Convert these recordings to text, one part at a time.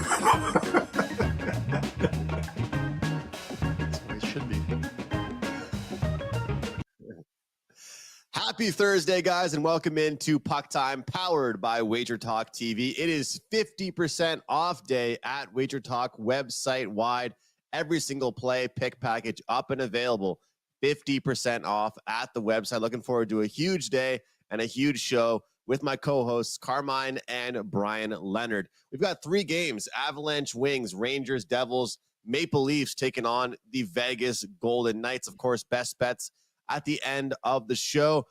That's the way it should be. Happy Thursday, guys, and welcome into PuckTime, powered by WagerTalk TV. It is 50% off day at WagerTalk website-wide. Every single play, pick package up and available. 50% off at the website. Looking forward to a huge day and a huge show with my co-hosts, Carmine and Bryan Leonard. We've got 3 games: Avalanche, Wings, Rangers, Devils, Maple Leafs taking on the Vegas Golden Knights. Of course, best bets at the end of the show.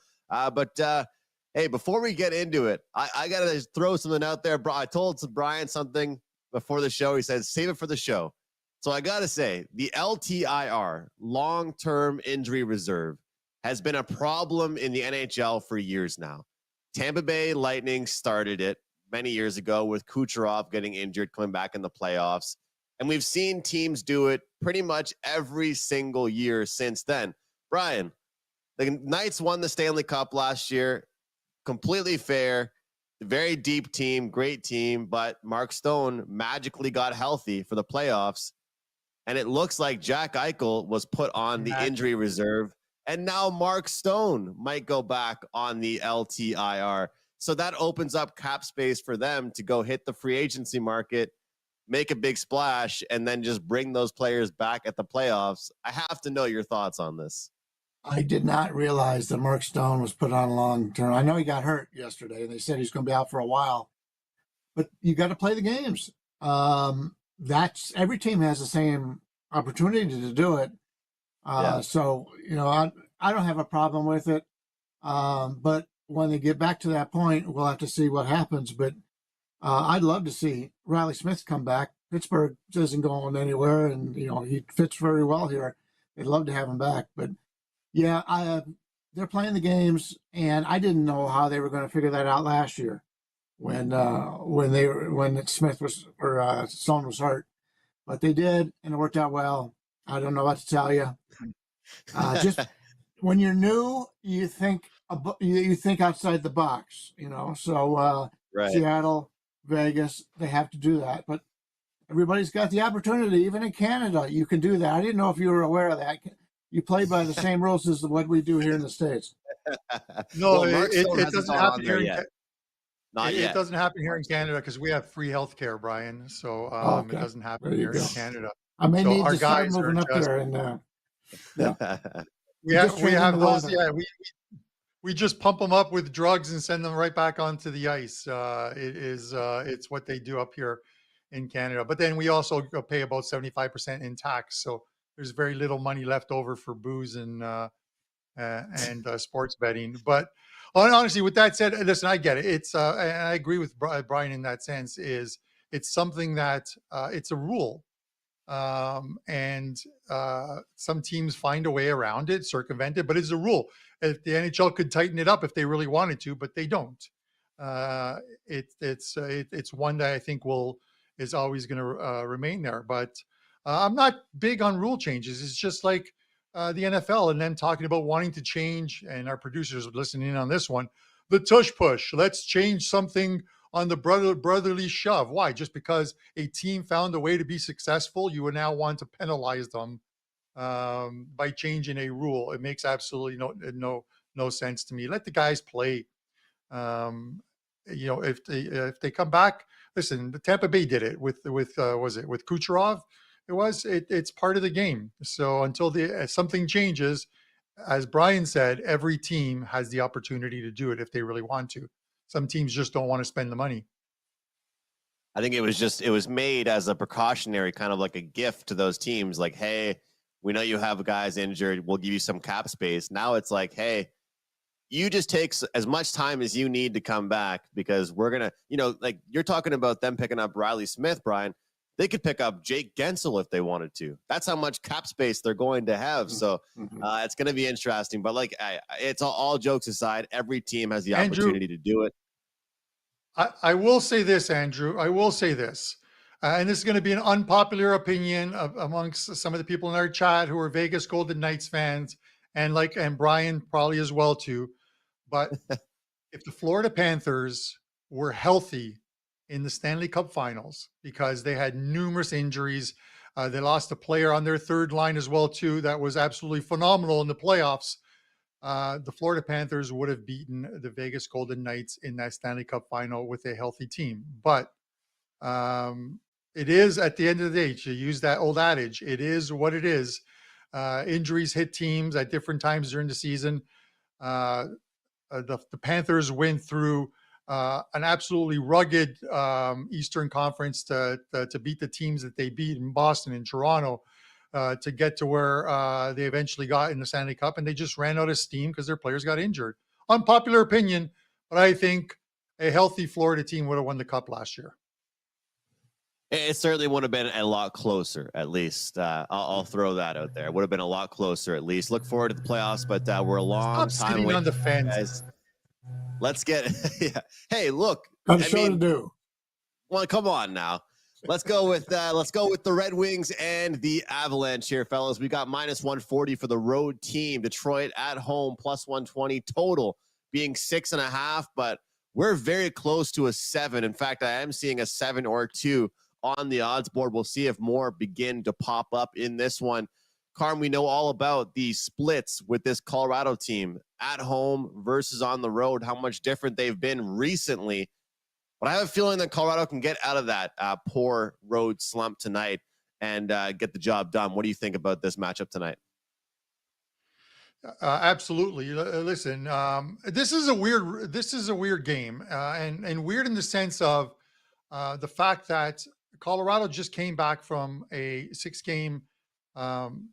Hey, before we get into it, I got to throw something out there. I told Bryan something before the show. He said, save it for the show. So I got to say, the LTIR, long-term injury reserve, has been a problem in the NHL for years now. Tampa Bay Lightning started it many years ago with Kucherov getting injured, coming back in the playoffs. And we've seen teams do it pretty much every single year since then. Bryan, the Knights won the Stanley Cup last year. Completely fair. Very deep team, great team. But Mark Stone magically got healthy for the playoffs. And it looks like Jack Eichel was put on the injury reserve. And now Mark Stone might go back on the LTIR. So that opens up cap space for them to go hit the free agency market, make a big splash, and then just bring those players back at the playoffs. I have to know your thoughts on this. I did not realize that Mark Stone was put on long term. I know he got hurt yesterday, and they said he's going to be out for a while. But you got to play the games. That's every team has the same opportunity to do it. So, I don't have a problem with it. But when they get back to that point, we'll have to see what happens. But I'd love to see Riley Smith come back. Pittsburgh isn't going anywhere, and, he fits very well here. They'd love to have him back. But, yeah, they're playing the games, and I didn't know how they were going to figure that out last year when Smith was or Stone was hurt. But they did, and it worked out well. I don't know what to tell you. Just when you're new, you think outside the box, So Right. Seattle, Vegas, they have to do that. But everybody's got the opportunity. Even in Canada, you can do that. I didn't know if you were aware of that. You play by the same rules as what we do here in the States. No, it doesn't happen here yet. It doesn't happen here in Canada because we have free health care, Bryan. So Okay. It doesn't happen here in Canada. I may So need our to start guys are moving up just- there. And We have those. Yeah, we just pump them up with drugs and send them right back onto the ice. It's what they do up here in Canada. But then we also pay about 75% in tax. So there's very little money left over for booze and sports betting. But honestly, with that said, listen, I get it. It's and I agree with Bryan in that sense. It's something that it's a rule, and some teams find a way around it, circumvent it. But it's a rule. If the NHL could tighten it up if they really wanted to, but they don't. It's one that I think is always going to remain there. But I'm not big on rule changes. It's just like the NFL and them talking about wanting to change, and our producers are listening in on this one, the tush push. Let's change something on the brotherly shove. Why? Just because a team found a way to be successful, you would now want to penalize them by changing a rule. It makes absolutely no sense to me. Let the guys play. If they come back, listen, the Tampa Bay did it with Kucherov. It's part of the game. So until something changes, as Bryan said, every team has the opportunity to do it if they really want to. Some teams just don't want to spend the money. I think it was made as a precautionary, kind of like a gift to those teams. Like, hey, we know you have guys injured. We'll give you some cap space. Now it's like, hey, you just take as much time as you need to come back, because we're going to, like you're talking about them picking up Riley Smith, Bryan. They could pick up Jake Gensel if they wanted to. That's how much cap space they're going to have. So it's going to be interesting. But it's all jokes aside, every team has the opportunity to do it. I will say this, Andrew. I will say this. And this is going to be an unpopular opinion amongst some of the people in our chat who are Vegas Golden Knights fans, and Bryan probably as well too. But if the Florida Panthers were healthy in the Stanley Cup Finals because they had numerous injuries. They lost a player on their third line as well too. That was absolutely phenomenal in the playoffs. The Florida Panthers would have beaten the Vegas Golden Knights in that Stanley Cup final with a healthy team. But it is, at the end of the day, to use that old adage, it is what it is. Injuries hit teams at different times during the season. The Panthers went through an absolutely rugged Eastern Conference to beat the teams that they beat in Boston and Toronto to get to where they eventually got in the Stanley Cup, and they just ran out of steam because their players got injured. Unpopular opinion, but I think a healthy Florida team would have won the Cup last year. It certainly would have been a lot closer, at least. I'll throw that out there. It would have been a lot closer, at least. Look forward to the playoffs, but we're a long Stop time sitting away. on the fence. Guys. Let's get yeah. Hey, look. Got a show to do. Well, come on now. Let's go with the Red Wings and the Avalanche here, fellas. We got -140 for the road team. Detroit at home +120, total being 6.5, but we're very close to a 7. In fact, I am seeing a 7 or 2 on the odds board. We'll see if more begin to pop up in this one. Carm, we know all about the splits with this Colorado team at home versus on the road, how much different they've been recently. But I have a feeling that Colorado can get out of that poor road slump tonight and get the job done. What do you think about this matchup tonight? Absolutely. Listen, this is a weird game, and weird in the sense of the fact that Colorado just came back from a 6-game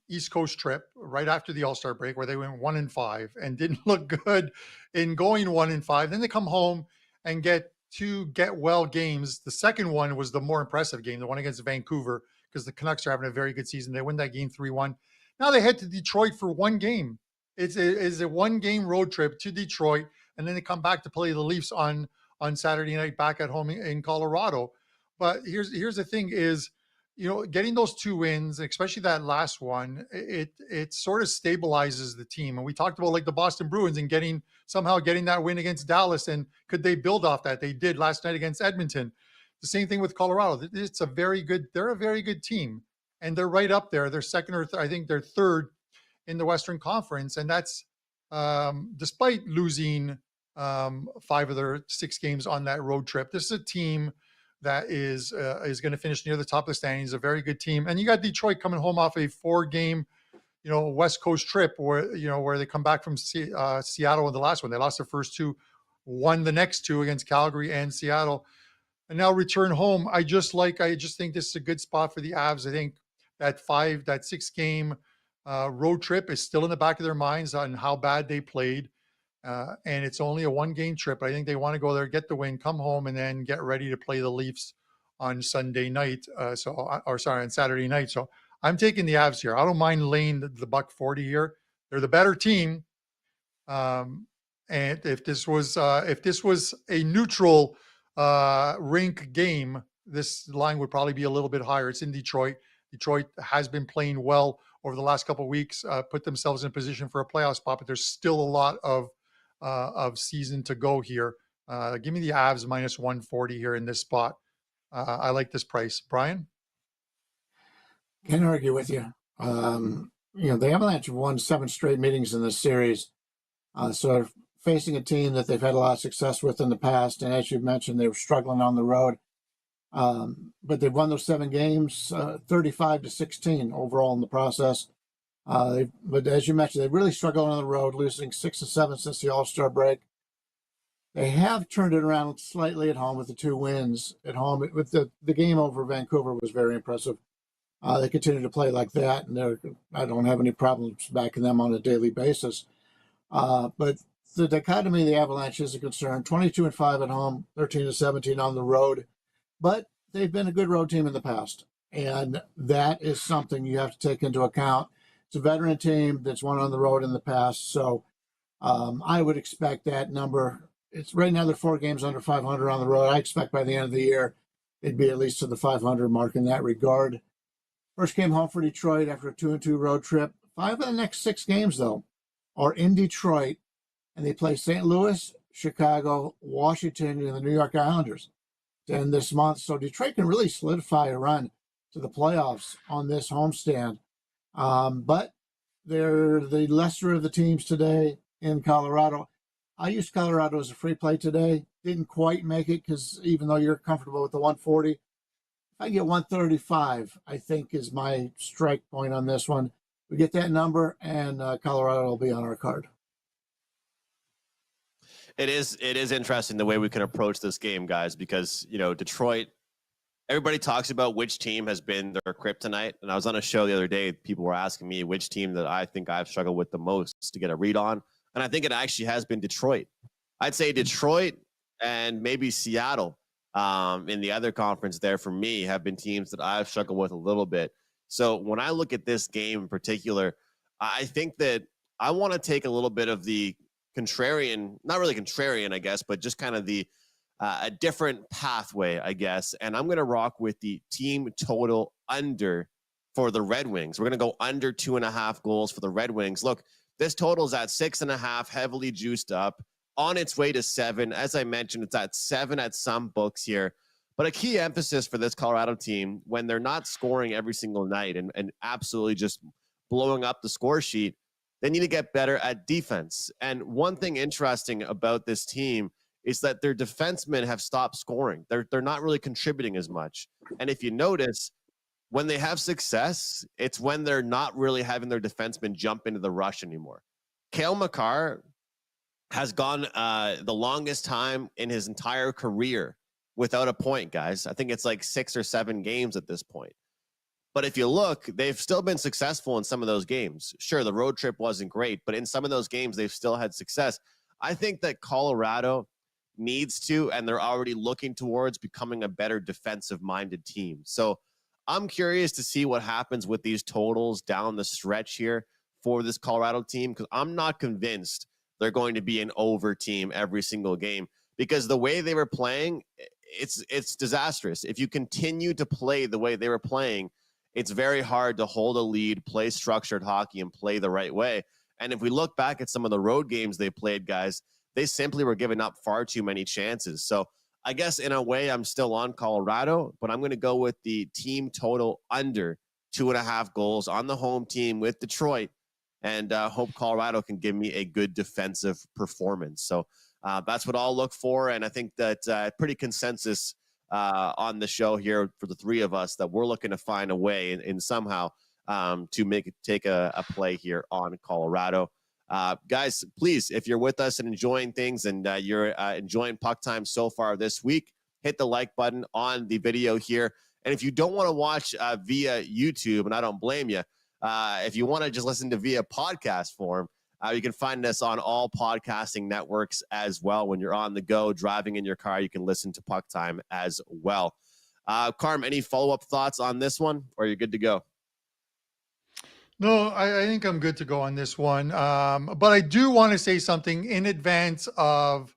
East Coast trip right after the All-Star break, where they went 1-5 and didn't look good in going 1-5. Then they come home and get 2 get-well games. The second one was the more impressive game, the one against Vancouver, because the Canucks are having a very good season. They win that game 3-1. Now they head to Detroit for one game. It's a one-game road trip to Detroit, and then they come back to play the Leafs on Saturday night back at home in Colorado. But here's the thing is, getting those 2 wins, especially that last one, it sort of stabilizes the team. And we talked about like the Boston Bruins and somehow getting that win against Dallas. And could they build off that? They did last night against Edmonton. The same thing with Colorado. They're a very good team. And they're right up there. They're second or I think they're third in the Western Conference. And that's despite losing 5 of their 6 games on that road trip. This is a team that is going to finish near the top of the standings, a very good team. And you got Detroit coming home off a 4-game, West Coast trip where they come back from Seattle in the last one. They lost their first 2, won the next 2 against Calgary and Seattle, and now return home. I just think this is a good spot for the Avs. I think that 6-game road trip is still in the back of their minds on how bad they played. And it's only a 1-game trip. I think they want to go there, get the win, come home, and then get ready to play the Leafs on Sunday night. On Saturday night. So I'm taking the Avs here. I don't mind laying the $140 here. They're the better team. And if this was a neutral rink game, this line would probably be a little bit higher. It's in Detroit. Detroit has been playing well over the last couple of weeks, put themselves in position for a playoff spot, but there's still a lot of season to go here. Give me the Avs -140 here in this spot. I like this price. Brian? Can't argue with you. The Avalanche have won 7 straight meetings in this series. So they're facing a team that they've had a lot of success with in the past. And as you've mentioned, they were struggling on the road. But they've won those 7 games, 35-16 overall in the process. But as you mentioned, they really struggled on the road, losing 6 of 7 since the All-Star break. They have turned it around slightly at home with the 2 wins at home. With the game over Vancouver was very impressive. They continue to play like that, and I don't have any problems backing them on a daily basis. But the dichotomy of the Avalanche is a concern. 22-5 at home, 13-17 on the road. But they've been a good road team in the past, and that is something you have to take into account. It's a veteran team that's won on the road in the past, so I would expect that number. It's right now they're 4 games under 500 on the road. I expect by the end of the year it'd be at least to the 500 mark in that regard. First game home for Detroit after a 2-2 road trip. 5 of the next 6 games, though, are in Detroit, and they play St. Louis, Chicago, Washington, and the New York Islanders. to end this month. So Detroit can really solidify a run to the playoffs on this homestand. But they're the lesser of the teams today in Colorado. I used Colorado as a free play today. Didn't quite make it because even though you're comfortable with the 140, if I get 135, I think is my strike point on this one. We get that number, and Colorado will be on our card. It is interesting the way we can approach this game, guys, because, Detroit, everybody talks about which team has been their kryptonite. And I was on a show the other day. People were asking me which team that I think I've struggled with the most to get a read on. And I think it actually has been Detroit. I'd say Detroit and maybe Seattle in the other conference there for me have been teams that I've struggled with a little bit. So when I look at this game in particular, I think that I want to take a little bit of the contrarian, not really contrarian, I guess, but just kind of the a different pathway, I guess. And I'm going to rock with the team total under for the Red Wings. We're going to go under 2.5 goals for the Red Wings. Look, this total is at 6.5, heavily juiced up, on its way to 7. As I mentioned, it's at 7 at some books here. But a key emphasis for this Colorado team, when they're not scoring every single night and absolutely just blowing up the score sheet, they need to get better at defense. And one thing interesting about this team is that their defensemen have stopped scoring. They're not really contributing as much. And if you notice, when they have success, it's when they're not really having their defensemen jump into the rush anymore. Cale Makar has gone the longest time in his entire career without a point, guys. I think it's like 6 or 7 games at this point. But if you look, they've still been successful in some of those games. Sure, the road trip wasn't great, but in some of those games, they've still had success. I think that Colorado needs to, and they're already looking towards becoming a better defensive-minded team. So I'm curious to see what happens with these totals down the stretch here for this Colorado team, because I'm not convinced they're going to be an over team every single game, because the way they were playing, it's disastrous. If you continue to play the way they were playing, it's very hard to hold a lead, play structured hockey, and play the right way. And if we look back at some of the road games they played, guys, they simply were giving up far too many chances. So I guess in a way I'm still on Colorado, but I'm going to go with the team total under 2.5 goals on the home team with Detroit, and hope Colorado can give me a good defensive performance. So that's what I'll look for. And I think that pretty consensus on the show here for the three of us that we're looking to find a way in somehow to take a play here on Colorado. Guys, please, if you're with us and enjoying things and you're enjoying Puck Time so far this week, hit the like button on the video here. And if you don't want to watch via YouTube, and I don't blame you, if you want to just listen to via podcast form, you can find us on all podcasting networks as well. When you're on the go, driving in your car, you can listen to Puck Time as well. Carm, any follow-up thoughts on this one, or you're good to go? No, I think I'm good to go on this one. But I do want to say something in advance of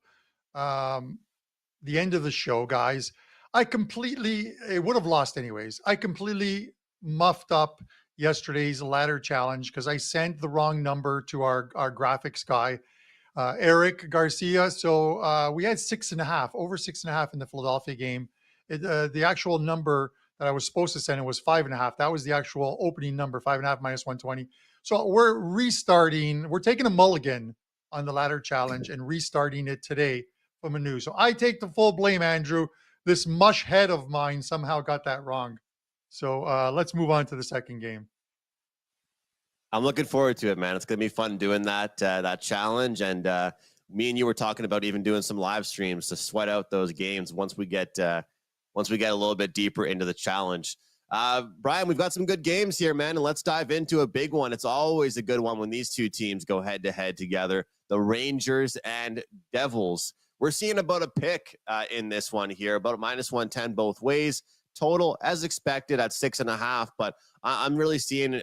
the end of the show, guys. It would have lost anyways. I completely muffed up yesterday's ladder challenge because I sent the wrong number to our graphics guy, Eric Garcia. So we had 6.5, over 6.5 in the Philadelphia game. The actual number that I was supposed to send it was 5.5. That was the actual opening number, 5.5 minus 120. So we're restarting. We're taking a mulligan on the ladder challenge and restarting it today from anew. So I take the full blame, Andrew. This mush head of mine somehow got that wrong. So let's move on to the second game. I'm looking forward to it, man. It's going to be fun doing that challenge. And me and you were talking about even doing some live streams to sweat out those games once we get a little bit deeper into the challenge. Bryan, we've got some good games here, man, and let's dive into a big one. It's always a good one when these two teams go head-to-head together, the Rangers and Devils. We're seeing about a pick in this one here, about a minus 110 both ways. Total, as expected, at 6.5, but I'm really seeing,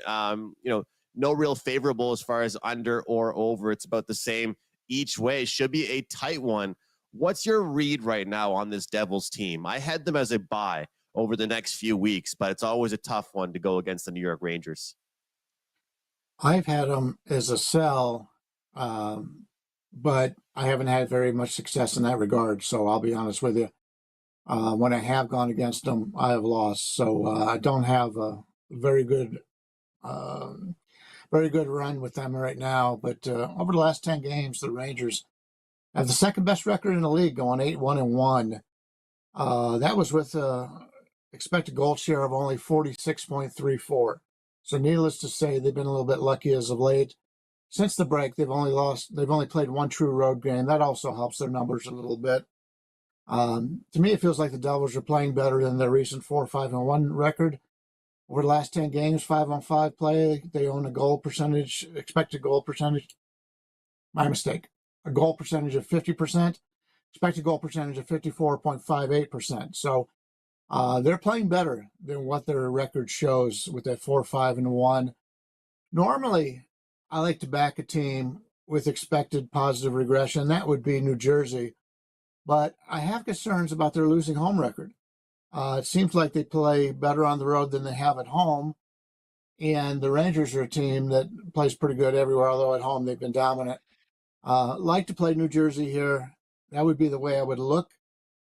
no real favorable as far as under or over. It's about the same each way. Should be a tight one. What's your read right now on this Devils team? I had them as a buy over the next few weeks, but it's always a tough one to go against the New York Rangers. I've had them as a sell, but I haven't had very much success in that regard. So I'll be honest with you. When I have gone against them, I have lost. So I don't have a very good, very good run with them right now. But over the last 10 games, the Rangers have the second best record in the league, going 8-1-1. That was with expected goal share of only 46.34. So needless to say, they've been a little bit lucky as of late. Since the break, they've only played one true road game. That also helps their numbers a little bit. To me, it feels like the Devils are playing better than their recent 4-5-1 record. Over the last 10 games, 5-on-5 play, they own a goal percentage, expected goal percentage. My mistake. A goal percentage of 50%, expected goal percentage of 54.58%. So they're playing better than what their record shows with that 4-5-1. Normally, I like to back a team with expected positive regression. That would be New Jersey. But I have concerns about their losing home record. It seems like they play better on the road than they have at home. And the Rangers are a team that plays pretty good everywhere, although at home they've been dominant. Like to play New Jersey here. That would be the way I would look,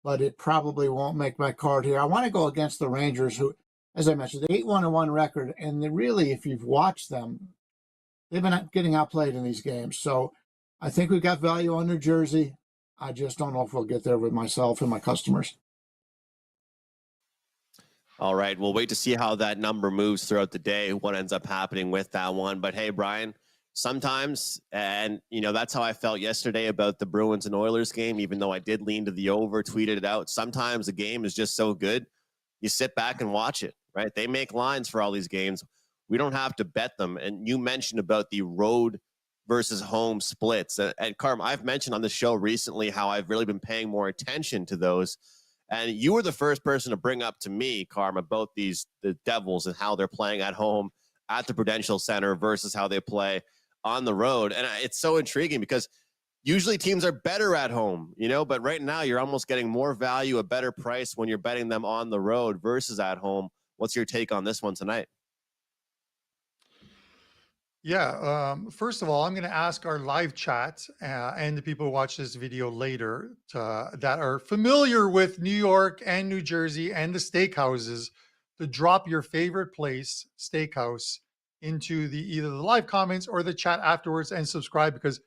but it probably won't make my card here. I want to go against the Rangers, who, as I mentioned, the 8-1-1 record. And they really, if you've watched them, they've been getting outplayed in these games. So I think we've got value on New Jersey. I just don't know if we'll get there with myself and my customers. All right. We'll wait to see how that number moves throughout the day, what ends up happening with that one. But hey, Bryan, sometimes, and that's how I felt yesterday about the Bruins and Oilers game, even though I did lean to the over, tweeted it out. Sometimes the game is just so good, you sit back and watch it, right? They make lines for all these games. We don't have to bet them. And you mentioned about the road versus home splits. And Carm, I've mentioned on the show recently how I've really been paying more attention to those. And you were the first person to bring up to me, Carm, about the Devils and how they're playing at home at the Prudential Center versus how they play on the road. And it's so intriguing because usually teams are better at home, but right now you're almost getting more value, a better price when you're betting them on the road versus at home. What's your take on this one tonight? Yeah. First of all, I'm going to ask our live chat and the people who watch this video later that are familiar with New York and New Jersey and the steakhouses to drop your favorite place, steakhouse, into either the live comments or the chat afterwards, and subscribe, because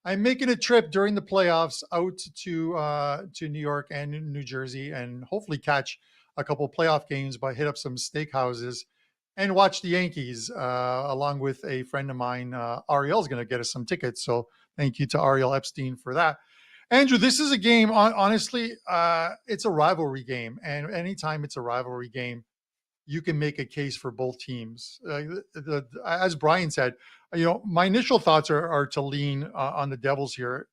I'm making a trip during the playoffs out to New York and New Jersey, and hopefully catch a couple playoff games by hit up some steakhouses and watch the Yankees, along with a friend of mine. Ariel is going to get us some tickets. So thank you to Ariel Epstein for that. Andrew, this is a game, honestly, it's a rivalry game. And anytime it's a rivalry game, you can make a case for both teams. As Bryan said, my initial thoughts are to lean on the Devils here,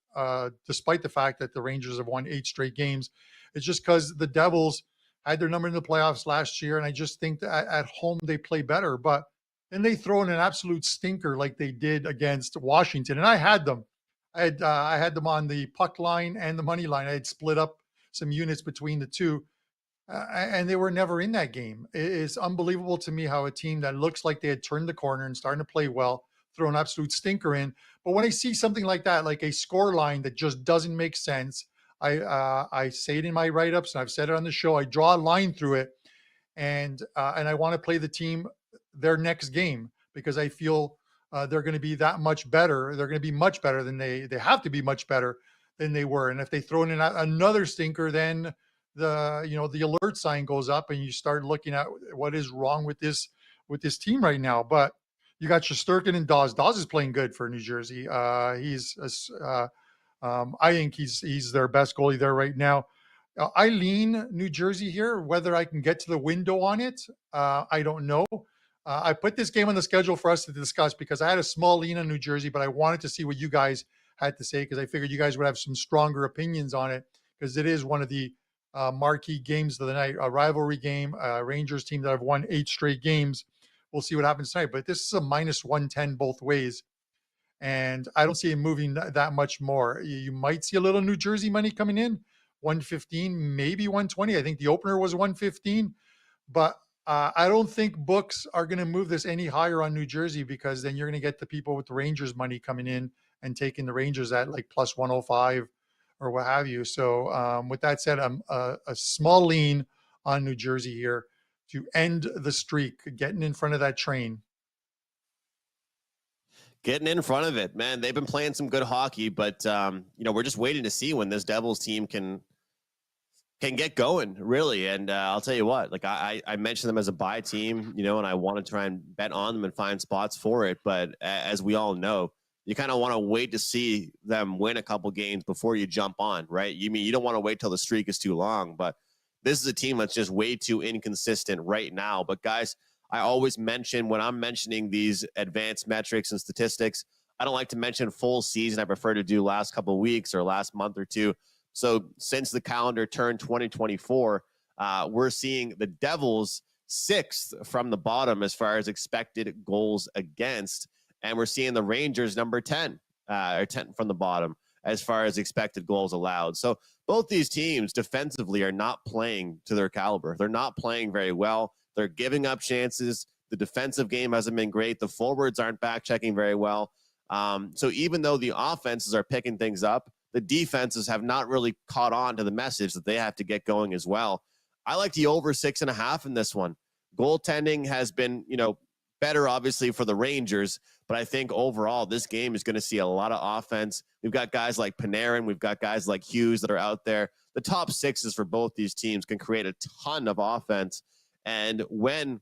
despite the fact that the Rangers have won 8 straight games. It's just because the Devils had their number in the playoffs last year, and I just think that at home they play better. But then they throw in an absolute stinker like they did against Washington, and I had them. I had them on the puck line and the money line. I had split up some units between the two, and they were never in that game. It's unbelievable to me how a team that looks like they had turned the corner and starting to play well throw an absolute stinker in. But when I see something like that, like a score line that just doesn't make sense, I say it in my write-ups, and I've said it on the show. I draw a line through it, and I want to play the team their next game, because I feel they're going to be that much better. They're going to be much better than they have to be much better than they were. And if they throw in another stinker, then the alert sign goes up, and you start looking at what is wrong with this team right now. But you got Shesterkin and Dawes. Dawes is playing good for New Jersey. I think he's their best goalie there right now. I lean New Jersey here. Whether I can get to the window on it, I don't know. I put this game on the schedule for us to discuss because I had a small lean on New Jersey, but I wanted to see what you guys had to say, because I figured you guys would have some stronger opinions on it, because it is one of the marquee games of the night, a rivalry game, a Rangers team that have won 8 straight games. We'll see what happens tonight, but this is a -110 both ways, and I don't see it moving that much more. You might see a little New Jersey money coming in, 115, maybe 120. I think the opener was 115, but I don't think books are going to move this any higher on New Jersey, because then you're going to get the people with the Rangers money coming in and taking the Rangers at like +105 or what have you. So with that said, I'm a small lean on New Jersey here to end the streak, getting in front of that train. Getting in front of it, man. They've been playing some good hockey, but we're just waiting to see when this Devils team can get going, really. And I'll tell you what, like I mentioned them as a buy team, and I want to try and bet on them and find spots for it. But as we all know, you kind of want to wait to see them win a couple games before you jump on, right? You don't want to wait till the streak is too long, but this is a team that's just way too inconsistent right now. But guys, I always mention when I'm mentioning these advanced metrics and statistics, I don't like to mention full season. I prefer to do last couple of weeks or last month or two. So since the calendar turned 2024, we're seeing the Devils 6th from the bottom as far as expected goals against. And we're seeing the Rangers number 10, or 10 from the bottom as far as expected goals allowed. So both these teams defensively are not playing to their caliber. They're not playing very well. They're giving up chances. The defensive game hasn't been great. The forwards aren't back checking very well. So even though the offenses are picking things up, the defenses have not really caught on to the message that they have to get going as well. I like the over 6.5 in this one. Goaltending has been, better obviously for the Rangers, but I think overall this game is going to see a lot of offense. We've got guys like Panarin. We've got guys like Hughes that are out there. The top sixes for both these teams can create a ton of offense. And when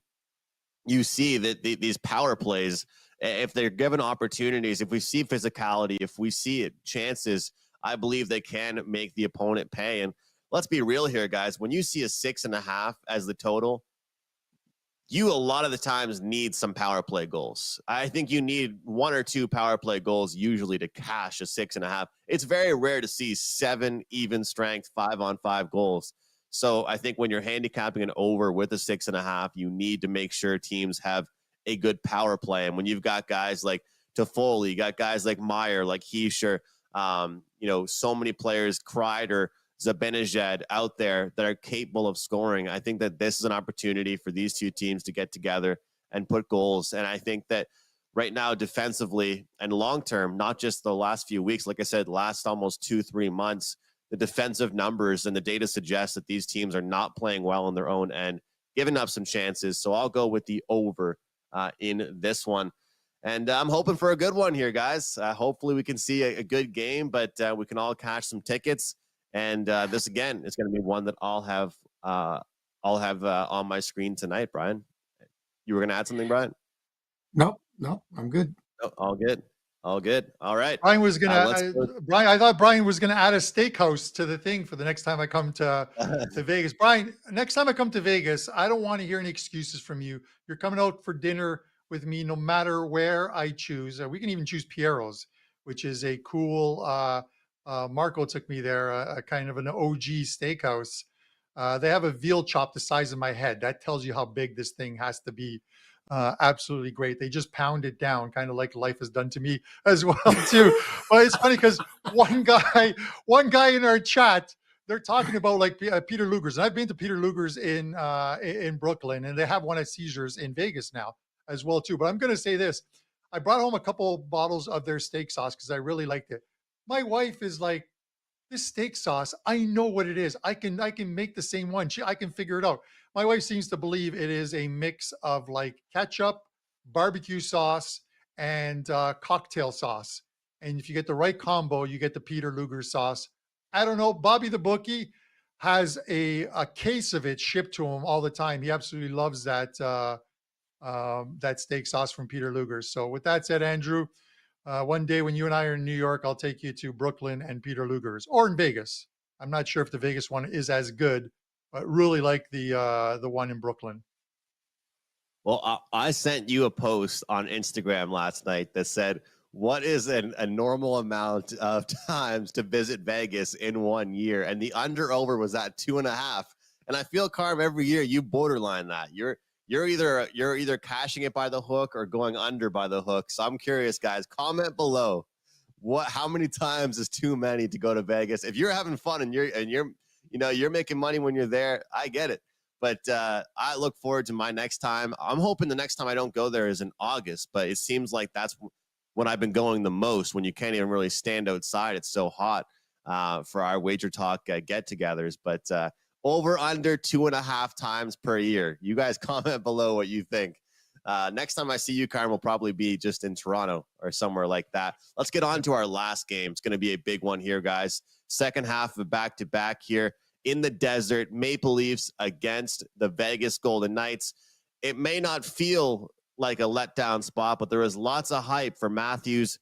you see that these power plays, if they're given opportunities, if we see physicality, if we see chances, I believe they can make the opponent pay. And let's be real here, guys. When you see a 6.5 as the total, you a lot of the times need some power play goals. I think you need 1 or 2 power play goals usually to cash a 6.5. It's very rare to see 7 even strength 5-on-5 goals. So I think when you're handicapping an over with a 6.5, you need to make sure teams have a good power play. And when you've got guys like Toffoli, you got guys like Meyer, like Heischer, so many players, Kreider, Zibanejad out there that are capable of scoring. I think that this is an opportunity for these two teams to get together and put goals. And I think that right now, defensively and long-term, not just the last few weeks, like I said, last almost 2-3 months, the defensive numbers and the data suggests that these teams are not playing well on their own end, giving up some chances. So I'll go with the over in this one. And I'm hoping for a good one here, guys. Hopefully we can see a good game, but we can all cash some tickets. And this, again, is going to be one that I'll have on my screen tonight, Brian. You were going to add something, Brian? No, I'm good. Oh, all good. All right. Brian was going to, I thought Brian was going to add a steakhouse to the thing for the next time I come to Vegas. Brian, next time I come to Vegas, I don't want to hear any excuses from you. You're coming out for dinner with me no matter where I choose. We can even choose Piero's, which is a cool, Marco took me there, a kind of an OG steakhouse. They have a veal chop the size of my head. That tells you how big this thing has to be. Absolutely great. They just pound it down, kind of like life has done to me as well too. But it's funny because one guy in our chat, they're talking about like Peter Luger's, and I've been to Peter Luger's in Brooklyn, and they have one at Caesars in Vegas now as well too. But I'm going to say this: I brought home a couple bottles of their steak sauce because I really liked it. My wife is like, this steak sauce, I know what it is. I can make the same one. I can figure it out. My wife seems to believe it is a mix of like ketchup, barbecue sauce, and cocktail sauce. And if you get the right combo, you get the Peter Luger sauce. I don't know. Bobby the bookie has a case of it shipped to him all the time. He absolutely loves that that steak sauce from Peter Luger. So with that said, Andrew, one day when you and I are in New York, I'll take you to Brooklyn and Peter Luger's, or in Vegas. I'm not sure if the Vegas one is as good, but really like the one in Brooklyn. Well, I sent you a post on Instagram last night that said, what is a normal amount of times to visit Vegas in 1 year? And the under-over was at 2.5. And I feel, Carm, every year you borderline that. You're either cashing it by the hook or going under by the hook. So I'm curious, guys, comment below how many times is too many to go to Vegas? If you're having fun and you're making money when you're there, I get it. But I look forward to my next time. I'm hoping the next time I don't go there is in August, but it seems like that's when I've been going the most, when you can't even really stand outside. It's so hot. for our Wager Talk get-togethers. But over under 2.5 times per year. You guys comment below what you think. Next time I see you, Carm, will probably be just in Toronto or somewhere like that. Let's get on to our last game. It's going to be a big one here, guys. Second half of back-to-back here in the desert. Maple Leafs against the Vegas Golden Knights. It may not feel like a letdown spot, but there is lots of hype for Matthews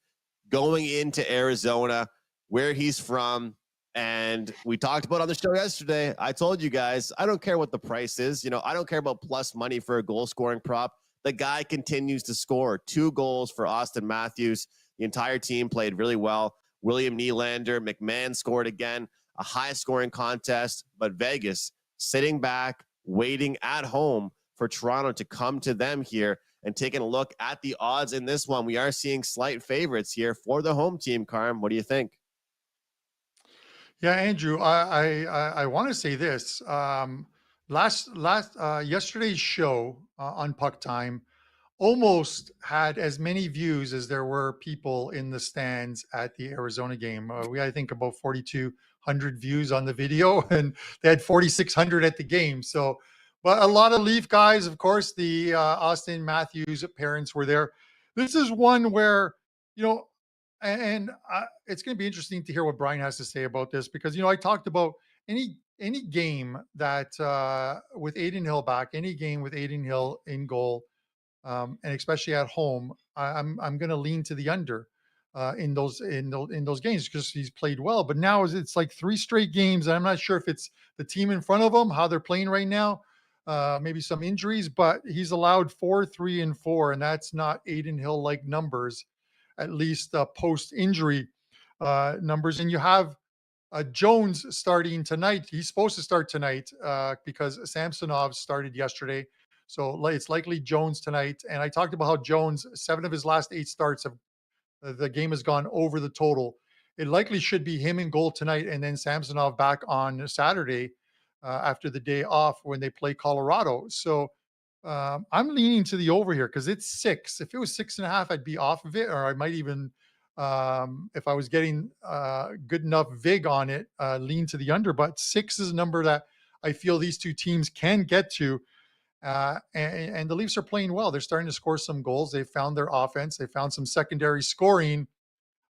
going into Arizona, where he's from. And we talked about on the show yesterday, I told you guys, I don't care what the price is. I don't care about plus money for a goal scoring prop. The guy continues to score. 2 goals for Austin Matthews. The entire team played really well. William Nylander, McMahon scored again. A high-scoring contest. But Vegas sitting back, waiting at home for Toronto to come to them here. And taking a look at the odds in this one, we are seeing slight favorites here for the home team. Carm, what do you think? Yeah, Andrew, I want to say this. Yesterday's show on PuckTime almost had as many views as there were people in the stands at the Arizona game. We had, I think, about 4,200 views on the video, and they had 4,600 at the game. So, but a lot of Leaf guys, of course, the Austin Matthews parents were there. This is one where, and it's going to be interesting to hear what Bryan has to say about this, because I talked about any game that with Adin Hill back, any game with Adin Hill in goal, and especially at home, I'm going to lean to the under in those games because he's played well. But now it's like 3 straight games, and I'm not sure if it's the team in front of him, how they're playing right now, maybe some injuries, but he's allowed 4, 3, and 4, and that's not Adin Hill like numbers, at least post-injury numbers. And you have Jones starting tonight. He's supposed to start tonight because Samsonov started yesterday. So it's likely Jones tonight. And I talked about how Jones, 7 of his last 8 starts, the game has gone over the total. It likely should be him in goal tonight, and then Samsonov back on Saturday after the day off when they play Colorado. So I'm leaning to the over here because it's 6. If it was 6.5, I'd be off of it, or I might even, if I was getting good enough vig on it, lean to the under. But 6 is a number that I feel these two teams can get to. And the Leafs are playing well. They're starting to score some goals. They found their offense. They found some secondary scoring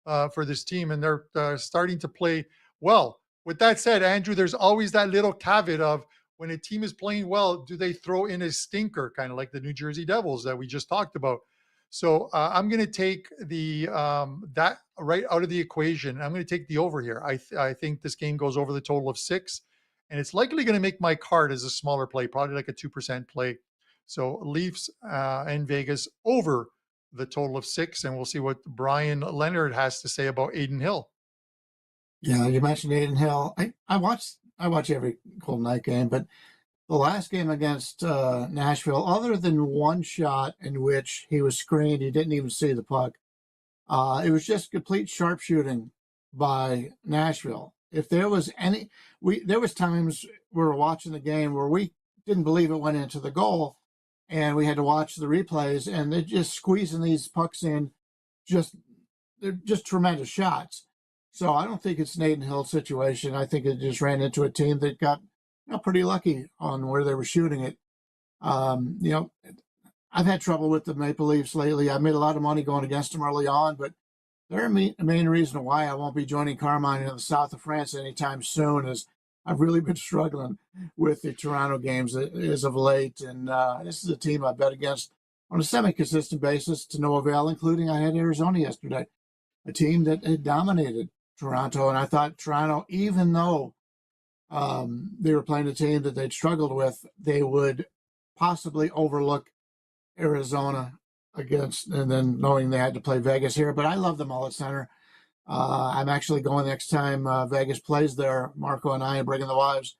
for this team, and they're starting to play well. With that said, Andrew, there's always that little caveat of when a team is playing well, do they throw in a stinker, kind of like the New Jersey Devils that we just talked about? So I'm going to take the that right out of the equation. I'm going to take the over here. I think this game goes over the total of 6. And it's likely going to make my card as a smaller play, probably like a 2% play. So Leafs and Vegas over the total of 6. And we'll see what Bryan Leonard has to say about Adin Hill. Yeah, you mentioned Adin Hill. I watch every Golden Knight game, but the last game against Nashville, other than one shot in which he was screened, he didn't even see the puck. It was just complete sharpshooting by Nashville. If there was there was times we were watching the game where we didn't believe it went into the goal, and we had to watch the replays, and they're just squeezing these pucks in. They're just tremendous shots. So I don't think it's an Adin Hill situation. I think it just ran into a team that got pretty lucky on where they were shooting it. I've had trouble with the Maple Leafs lately. I made a lot of money going against them early on, but they're the main reason why I won't be joining Carmine in the south of France anytime soon is I've really been struggling with the Toronto games as of late. And this is a team I bet against on a semi-consistent basis to no avail, including I had Arizona yesterday, a team that had dominated Toronto. And I thought Toronto, even though they were playing a team that they'd struggled with, they would possibly overlook Arizona and then knowing they had to play Vegas here. But I love the Mullet Center. I'm actually going next time Vegas plays there. Marco and I are bringing the wives.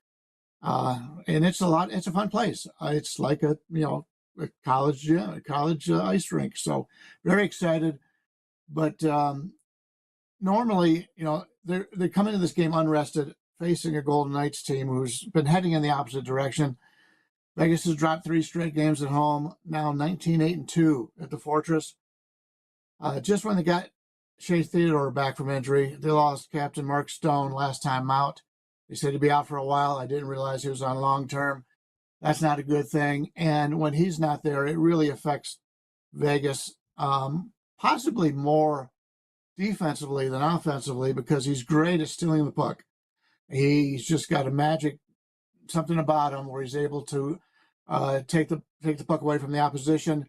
And it's a fun place. It's like a college ice rink. So very excited. But normally, they come into this game unrested, facing a Golden Knights team who's been heading in the opposite direction. Vegas has dropped 3 straight games at home, now 19-8-2 at the Fortress. Just when they got Shea Theodore back from injury. They lost Captain Mark Stone last time out. They said he'd be out for a while. I didn't realize he was on long-term. That's not a good thing. And when he's not there, it really affects Vegas, possibly more defensively than offensively, because he's great at stealing the puck. He's just got a magic something about him where he's able to take the puck away from the opposition.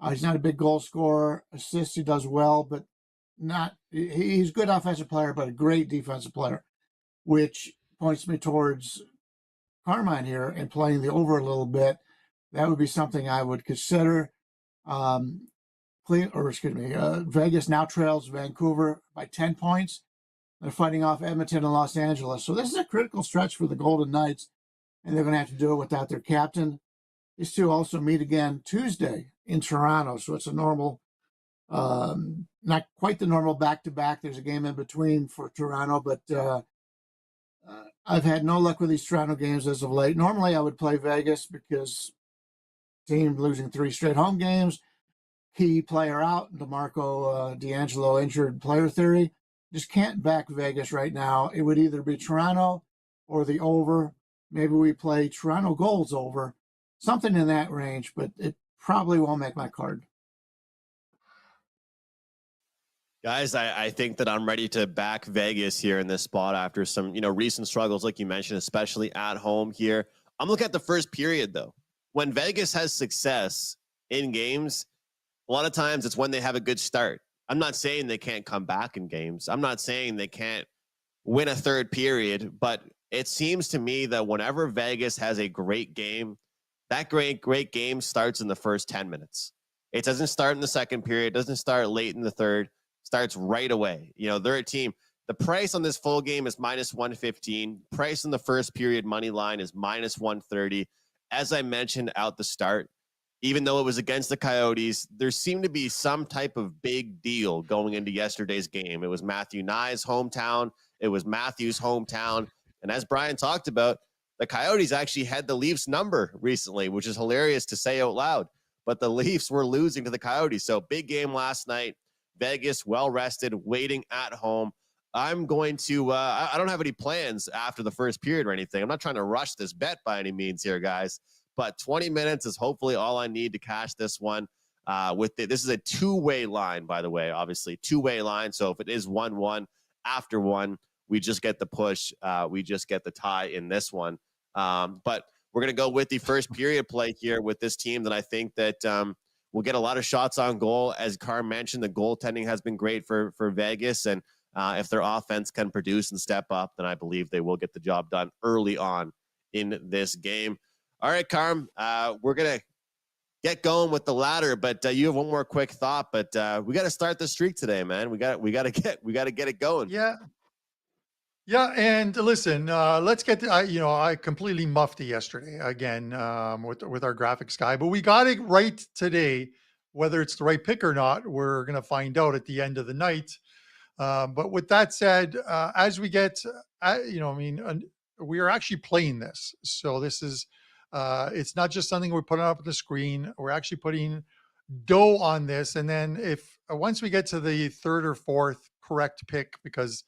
He's not a big goal scorer. Assists he does well, but he's a good offensive player, but a great defensive player, which points me towards Carmine here and playing the over a little bit. That would be something I would consider. Vegas now trails Vancouver by 10 points. They're fighting off Edmonton and Los Angeles. So this is a critical stretch for the Golden Knights, and they're going to have to do it without their captain. These two also meet again Tuesday in Toronto. So it's a normal, not quite the normal back-to-back. There's a game in between for Toronto, but I've had no luck with these Toronto games as of late. Normally I would play Vegas because team losing 3 straight home games, key player out, DeMarco D'Angelo injured player theory. Just can't back Vegas right now. It would either be Toronto or the over. Maybe we play Toronto goals over, something in that range, but it probably won't make my card. Guys, I think that I'm ready to back Vegas here in this spot after some, recent struggles, like you mentioned, especially at home here. I'm looking at the first period, though. When Vegas has success in games, a lot of times it's when they have a good start. I'm not saying they can't come back in games. I'm not saying they can't win a third period, but it seems to me that whenever Vegas has a great game, that great game starts in the first 10 minutes. It doesn't start in the second period. It doesn't start late in the third. Starts right away. They're a team. The price on this full game is -115. Price in the first period money line is -130. As I mentioned out the start, even though it was against the Coyotes, there seemed to be some type of big deal going into yesterday's game. It was Matthew Nye's hometown. It was Matthew's hometown. And as Bryan talked about, the Coyotes actually had the Leafs number recently, which is hilarious to say out loud. But the Leafs were losing to the Coyotes. So big game last night. Vegas, well-rested, waiting at home. I'm going to, I don't have any plans after the first period or anything. I'm not trying to rush this bet by any means here, guys. But 20 minutes is hopefully all I need to cash this one. This is a two-way line, by the way, obviously. Two-way line. So if it is 1-1, after one, we just get the push. We just get the tie in this one. But we're going to go with the first period play here with this team that I think that we'll get a lot of shots on goal. As Carm mentioned, the goaltending has been great for Vegas. And if their offense can produce and step up, then I believe they will get the job done early on in this game. All right, Carm, we're going to get going with the ladder, but you have one more quick thought, but we got to start the streak today, man. We got to get it going. Yeah. Yeah, and listen, let's get to, I completely muffed it yesterday again with our graphics guy, but we got it right today. Whether it's the right pick or not, we're going to find out at the end of the night. But with that said, as we get, we are actually playing this. So this is, it's not just something we're putting up on the screen. We're actually putting dough on this. And then once we get to the third or fourth correct pick, because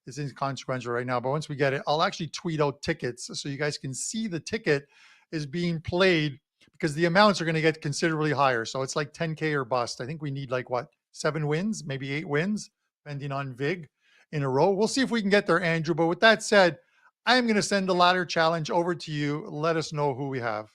it's inconsequential right now, but once we get it, I'll actually tweet out tickets so you guys can see the ticket is being played, because the amounts are going to get considerably higher. So it's like 10K or bust. I think we need 7 wins, maybe 8 wins, depending on Vig in a row. We'll see if we can get there, Andrew. But with that said, I'm going to send the ladder challenge over to you. Let us know who we have.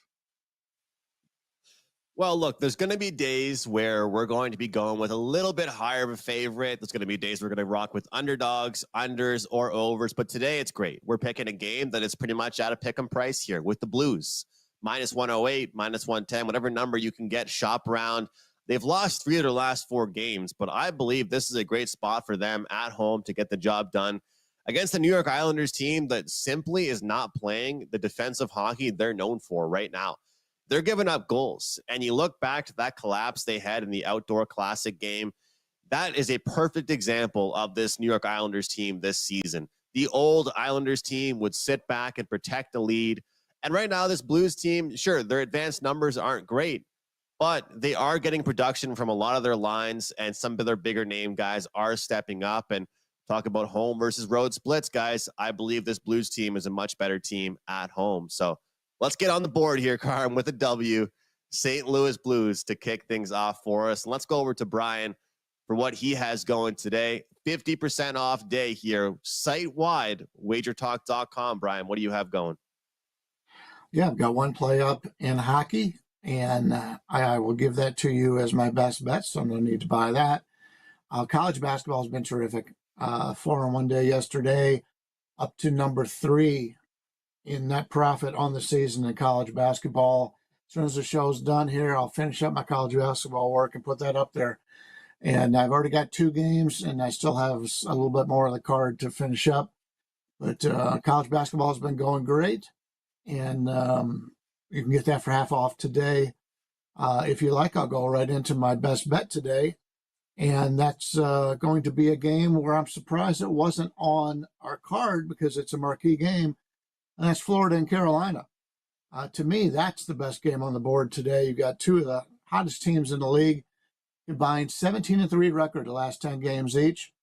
Well, look, there's going to be days where we're going to be going with a little bit higher of a favorite. There's going to be days we're going to rock with underdogs, unders, or overs. But today it's great. We're picking a game that is pretty much at a pick-em price here with the Blues. -108, -110, whatever number you can get, shop around. They've lost 3 of their last 4 games, but I believe this is a great spot for them at home to get the job done against the New York Islanders team that simply is not playing the defensive hockey they're known for right now. They're giving up goals. And you look back to that collapse they had in the outdoor classic game. That is a perfect example of this New York Islanders team this season. The old Islanders team would sit back and protect the lead. And right now, this Blues team, sure, their advanced numbers aren't great, but they are getting production from a lot of their lines, and some of their bigger name guys are stepping up. And talk about home versus road splits, guys. I believe this Blues team is a much better team at home. So let's get on the board here, Carm, with a W. St. Louis Blues to kick things off for us. And let's go over to Bryan for what he has going today. 50% off day here, site-wide, wagertalk.com. Bryan, what do you have going? Yeah, I've got one play up in hockey, and I will give that to you as my best bet, so no need to buy that. College basketball has been terrific. 4 on one day yesterday, up to number 3 in net profit on the season in college basketball. As soon as the show's done here, I'll finish up my college basketball work and put that up there. And I've already got 2 games, and I still have a little bit more of the card to finish up. But college basketball has been going great, and you can get that for half off today. If you like, I'll go right into my best bet today, and that's going to be a game where I'm surprised it wasn't on our card because it's a marquee game, and that's Florida and Carolina. To me, that's the best game on the board today. You've got 2 of the hottest teams in the league, combined 17-3 record the last 10 games each.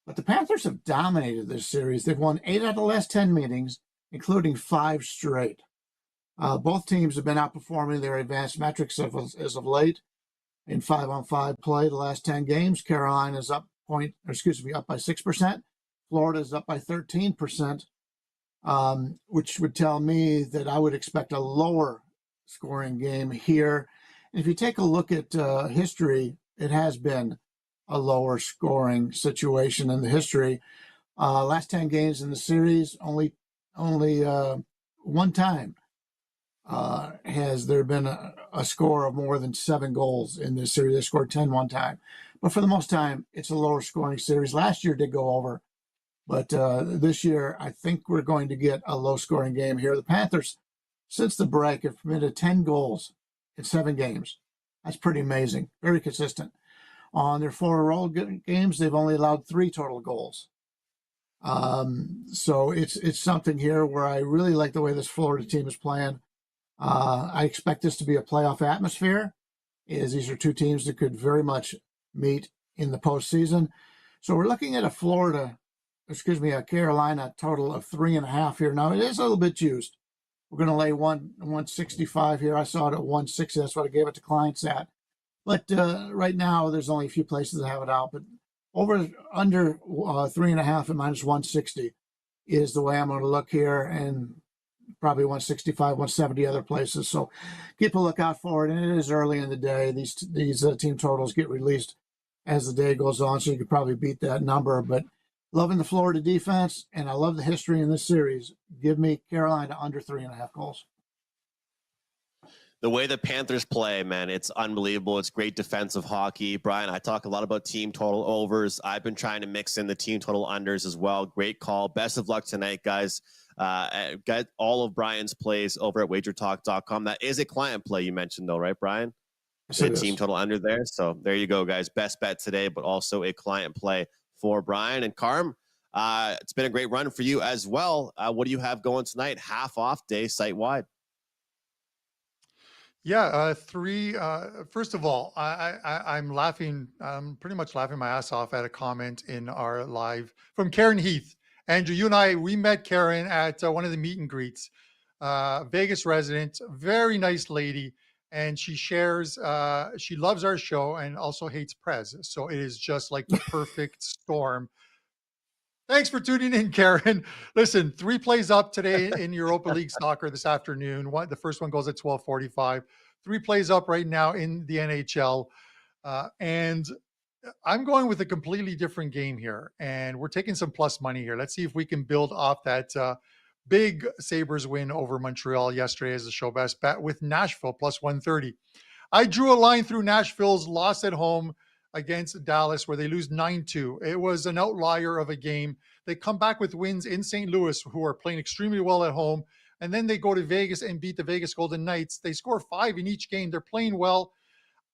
But the Panthers have dominated this series. They've won 8 out of the last 10 meetings, including 5 straight. Both teams have been outperforming their advanced metrics as of late in 5-on-5 play the last 10 games. Carolina's up by 6%. Florida's up by 13%, which would tell me that I would expect a lower scoring game here. And if you take a look at history, it has been a lower scoring situation in the history. Last 10 games in the series, only one time has there been a score of more than 7 goals in this series. They scored 10 one time. But for the most time, it's a lower scoring series. Last year did go over. But this year, I think we're going to get a low scoring game here. The Panthers, since the break, have committed 10 goals in 7 games. That's pretty amazing. Very consistent. On their 4 road games, they've only allowed 3 total goals. So it's something here where I really like the way this Florida team is playing. I expect this to be a playoff atmosphere, as these are 2 teams that could very much meet in the postseason. So we're looking at a Carolina total of 3.5 here. Now it is a little bit juiced. We're going to lay 165 here. I saw it at 160. That's what I gave it to clients at. But right now, there's only a few places that have it out. But under 3.5 and minus 160 is the way I'm going to look here, and probably 165, 170 other places. So keep a lookout for it. And it is early in the day. These team totals get released as the day goes on, so you could probably beat that number. But loving the Florida defense, and I love the history in this series. Give me Carolina under 3.5 goals. The way the Panthers play, man, it's unbelievable. It's great defensive hockey. Bryan, I talk a lot about team total overs. I've been trying to mix in the team total unders as well. Great call. Best of luck tonight, guys. Get all of Bryan's plays over at wagertalk.com. That is a client play you mentioned, though, right, Bryan? Yes, A team total under there. So there you go, guys. Best bet today, but also a client play for Bryan. And Carm, it's been a great run for you as well. What do you have going tonight? Half off day site-wide. Yeah, 3. First of all, I'm laughing. I'm pretty much laughing my ass off at a comment in our live from Karen Heath. Andrew, you and I, we met Karen at one of the meet and greets. Vegas resident, very nice lady, and she shares. She loves our show and also hates Prez. So it is just like the perfect storm. Thanks for tuning in, Karen. Listen, 3 plays up today in Europa League soccer this afternoon. The first one goes at 12:45. 3 plays up right now in the NHL. And I'm going with a completely different game here. And we're taking some plus money here. Let's see if we can build off that big Sabres win over Montreal yesterday as the show best bet with Nashville plus 130. I drew a line through Nashville's loss at home against Dallas, where they lose 9-2. It was an outlier of a game. They come back with wins in St. Louis, who are playing extremely well at home. And then they go to Vegas and beat the Vegas Golden Knights. They score 5 in each game. They're playing well.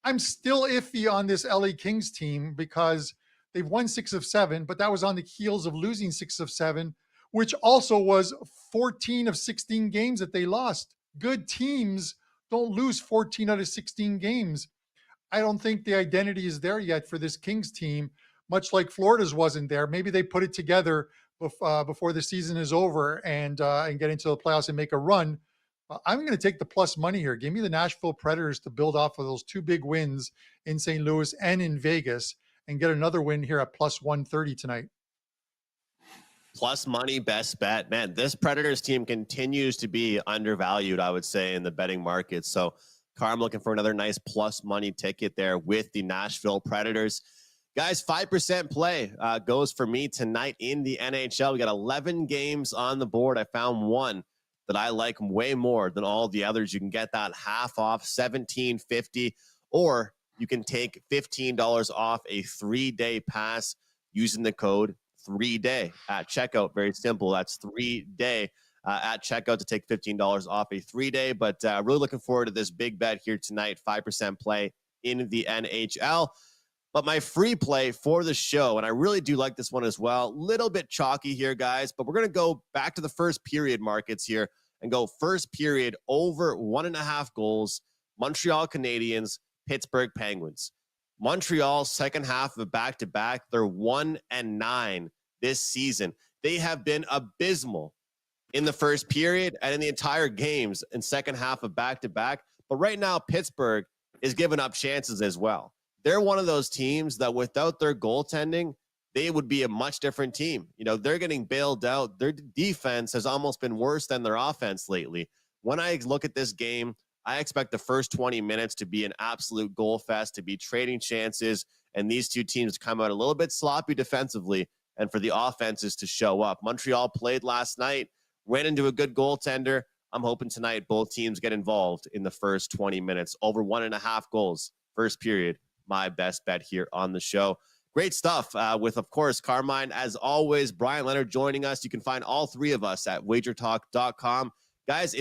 I'm still iffy on this LA Kings team because they've won 6 of 7, but that was on the heels of losing 6 of 7, which also was 14 of 16 games that they lost. Good teams don't lose 14 out of 16 games. I don't think the identity is there yet for this Kings team, much like Florida's wasn't there. Maybe they put it together before the season is over and get into the playoffs and make a run. I'm going to take the plus money here. Give me the Nashville Predators to build off of those two big wins in St. Louis and in Vegas and get another win here at plus 130 tonight. Plus money, best bet. Man, this Predators team continues to be undervalued, I would say, in the betting market. So, Carm looking for another nice plus money ticket there with the Nashville Predators. Guys, 5% play goes for me tonight in the NHL. We got 11 games on the board. I found one that I like way more than all the others. You can get that half off, $17.50, or you can take $15 off a 3-day pass using the code 3day at checkout. Very simple. That's 3day at checkout to take $15 off a 3-day. But really looking forward to this big bet here tonight, 5% play in the NHL. But my free play for the show, and I really do like this one as well, little bit chalky here, guys, but we're going to go back to the first period markets here and go first period over 1.5 goals, Montreal Canadiens, Pittsburgh Penguins. Montreal, second half of a back-to-back, they're 1-9 this season. They have been abysmal in the first period and in the entire games in second half of back-to-back. But right now, Pittsburgh is giving up chances as well. They're one of those teams that without their goaltending, they would be a much different team. You know, they're getting bailed out. Their defense has almost been worse than their offense lately. When I look at this game, I expect the first 20 minutes to be an absolute goal fest, to be trading chances, and these two teams to come out a little bit sloppy defensively and for the offenses to show up. Montreal played last night, ran into a good goaltender. I'm hoping tonight both teams get involved in the first 20 minutes. Over 1.5 goals, first period. My best bet here on the show. Great stuff with, of course, Carmine. As always, Brian Leonard joining us. You can find all three of us at WagerTalk.com. Guys,